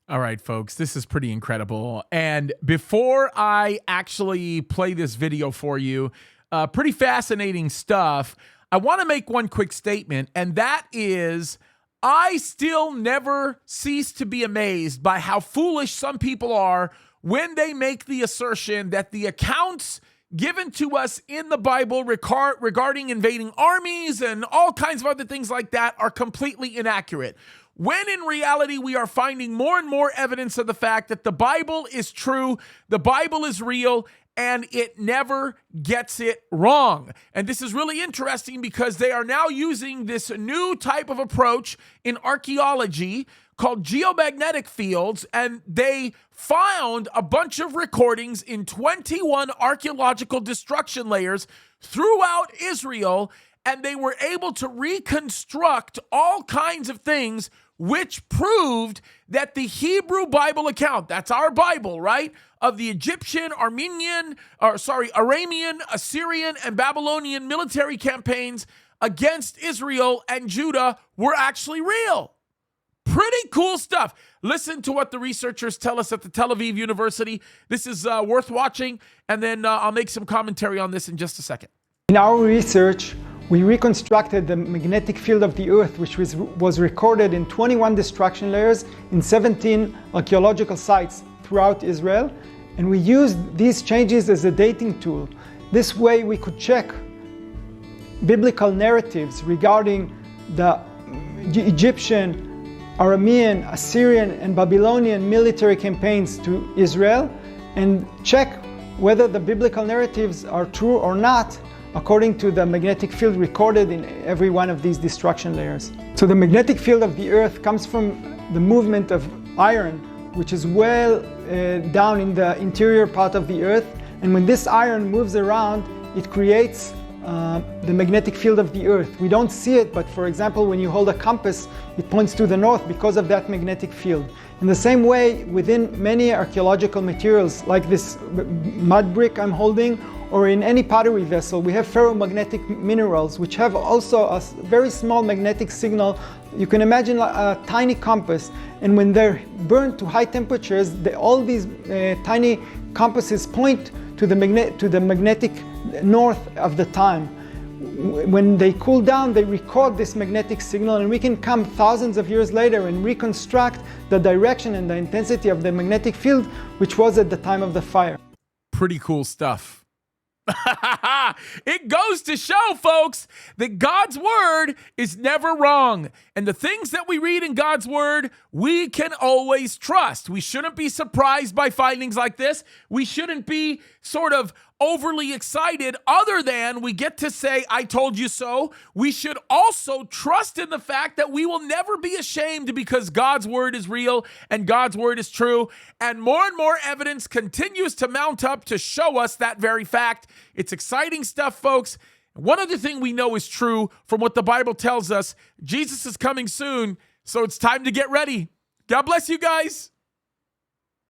All right, folks, this is pretty incredible. And before I actually play this video for you, pretty fascinating stuff. I want to make one quick statement, and that is I still never cease to be amazed by how foolish some people are when they make the assertion that the accounts given to us in the Bible regarding invading armies and all kinds of other things like that are completely inaccurate. When in reality, we are finding more and more evidence of the fact that the Bible is true, the Bible is real, and it never gets it wrong. And this is really interesting because they are now using this new type of approach in archaeology called geomagnetic fields, and they found a bunch of recordings in 21 archaeological destruction layers throughout Israel, and they were able to reconstruct all kinds of things which proved that the Hebrew Bible account, that's our Bible, right, of the Egyptian, Aramean, Assyrian, and Babylonian military campaigns against Israel and Judah were actually real. Pretty cool stuff. Listen to what the researchers tell us at the Tel Aviv University. This is worth watching, and then I'll make some commentary on this in just a second. In our research, we reconstructed the magnetic field of the Earth, which was recorded in 21 destruction layers in 17 archaeological sites throughout Israel, and we used these changes as a dating tool. This way we could check biblical narratives regarding the Egyptian, Aramean, Assyrian, and Babylonian military campaigns to Israel, and check whether the biblical narratives are true or not according to the magnetic field recorded in every one of these destruction layers. So the magnetic field of the Earth comes from the movement of iron, which is well down in the interior part of the Earth, and when this iron moves around, it creates the magnetic field of the Earth. We don't see it, but for example, when you hold a compass, it points to the north because of that magnetic field. In the same way, within many archaeological materials, like this mud brick I'm holding, or in any pottery vessel, we have ferromagnetic minerals, which have also a very small magnetic signal. You can imagine a tiny compass, and when they're burned to high temperatures, all these tiny compasses point to the magnetic north of the time. When they cool down, they record this magnetic signal, and we can come thousands of years later and reconstruct the direction and the intensity of the magnetic field, which was at the time of the fire. Pretty cool stuff. It goes to show, folks, that God's word is never wrong. And the things that we read in God's word, we can always trust. We shouldn't be surprised by findings like this. We shouldn't be sort of overly excited other than we get to say, I told you so. We should also trust in the fact that we will never be ashamed because God's word is real and God's word is true. And more evidence continues to mount up to show us that very fact. It's exciting stuff, folks. One other thing we know is true from what the Bible tells us, Jesus is coming soon, so it's time to get ready. God bless you guys.